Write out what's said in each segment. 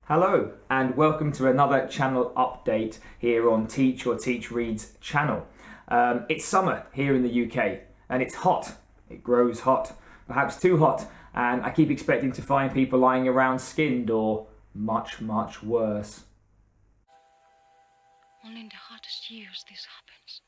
Hello and welcome to another channel update here on Teach or Teach Reads channel. It's summer here in the UK and it's hot. It grows hot, perhaps too hot, and I keep expecting to find people lying around skinned or much worse. Only in the hottest years this happens.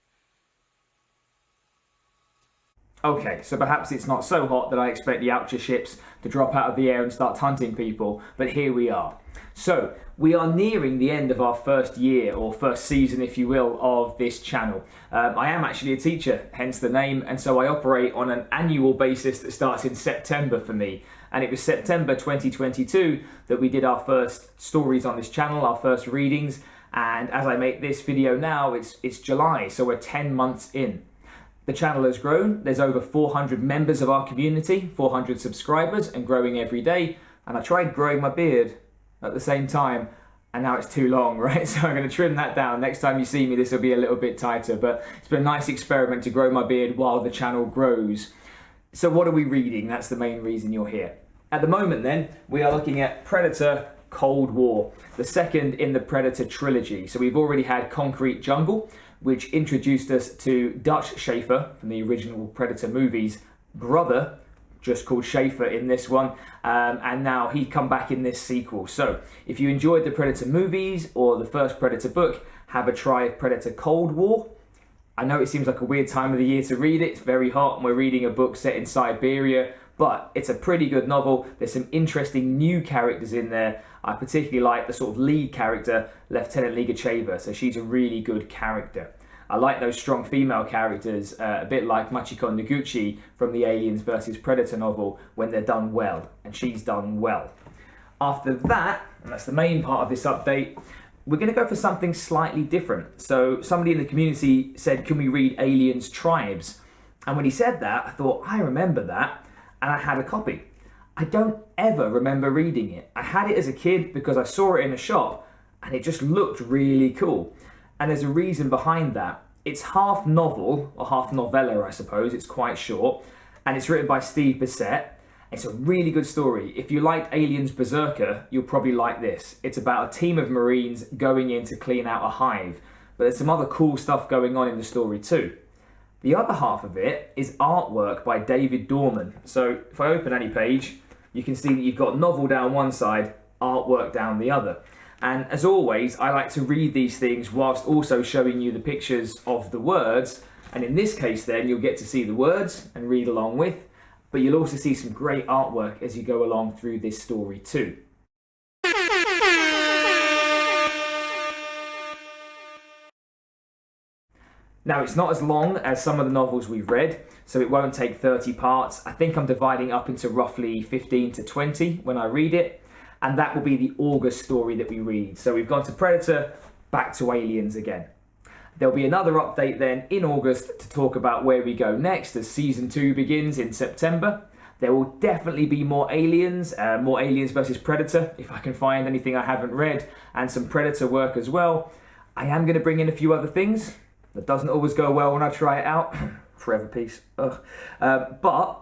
Okay, so perhaps it's not so hot that I expect the Oucher ships to drop out of the air and start hunting people, but here we are. So, we are nearing the end of our first year, or first season if you will, of this channel. I am actually a teacher, hence the name, and so I operate on an annual basis that starts in September for me. And it was September 2022 that we did our first stories on this channel, our first readings, and as I make this video now, it's July, so we're 10 months in. The channel has grown. There's over 400 members of our community, 400 subscribers, and growing every day. And I tried growing my beard at the same time, and now it's too long, right? So I'm going to trim that down. Next time you see me, this will be a little bit tighter, but it's been a nice experiment to grow my beard while the channel grows. So what are we reading? That's the main reason you're here. At the moment then, we are looking at Predator Cold War, the second in the Predator trilogy. So we've already had Concrete Jungle, which introduced us to Dutch Schaefer from the original Predator movies, brother, just called Schaefer in this one, and now he come back in this sequel. So if you enjoyed the Predator movies or the first Predator book, have a try of Predator Cold War. I know it seems like a weird time of the year to read it. It's very hot and we're reading a book set in Siberia, but it's a pretty good novel. There's some interesting new characters in there. I particularly like the sort of lead character, Lieutenant Ligacheva, so she's a really good character. I like those strong female characters, a bit like Machiko Noguchi from the Aliens vs Predator novel, when they're done well, and she's done well. After that, and that's the main part of this update, we're going to go for something slightly different. So somebody in the community said, can we read Aliens Tribes? And when he said that, I thought, I remember that, and I had a copy. I don't ever remember reading it. I had it as a kid because I saw it in a shop, and it just looked really cool. And there's a reason behind that. It's half novel, or half novella, I suppose. It's quite short, and it's written by Steve Bissette. It's a really good story. If you liked Aliens Berserker, you'll probably like this. It's about a team of Marines going in to clean out a hive, but there's some other cool stuff going on in the story too. The other half of it is artwork by David Dorman. So if I open any page, you can see that you've got novel down one side, artwork down the other. And as always, I like to read these things whilst also showing you the pictures of the words. And in this case then, you'll get to see the words and read along with, but you'll also see some great artwork as you go along through this story too. Now, it's not as long as some of the novels we've read, so it won't take 30 parts. I think I'm dividing up into roughly 15 to 20 when I read it. And that will be the August story that we read. So we've gone to Predator, back to Aliens again. There'll be another update then in August to talk about where we go next as season 2 begins in September. There will definitely be more Aliens versus Predator, if I can find anything I haven't read, and some Predator work as well. I am going to bring in a few other things. That doesn't always go well when I try it out. Forever peace. Ugh. But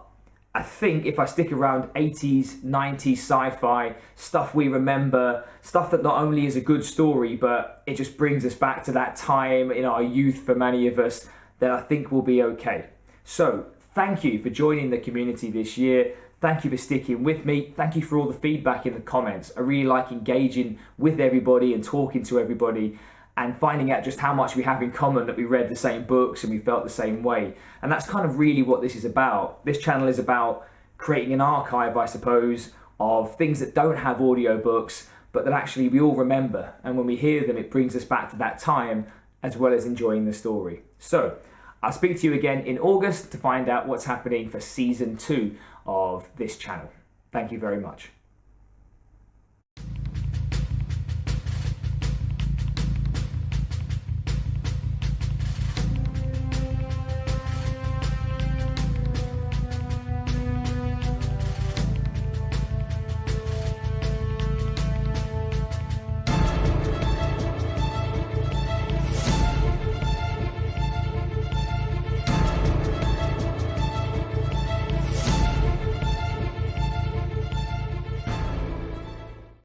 I think if I stick around 80s, 90s sci-fi, stuff we remember, stuff that not only is a good story, but it just brings us back to that time in our youth for many of us, then I think we'll be okay. So thank you for joining the community this year. Thank you for sticking with me. Thank you for all the feedback in the comments. I really like engaging with everybody and talking to everybody, and finding out just how much we have in common, that we read the same books and we felt the same way. And that's kind of really what this is about. This channel is about creating an archive, I suppose, of things that don't have audiobooks, but that actually we all remember. And when we hear them, it brings us back to that time, as well as enjoying the story. So I'll speak to you again in August to find out what's happening for season 2 of this channel. Thank you very much.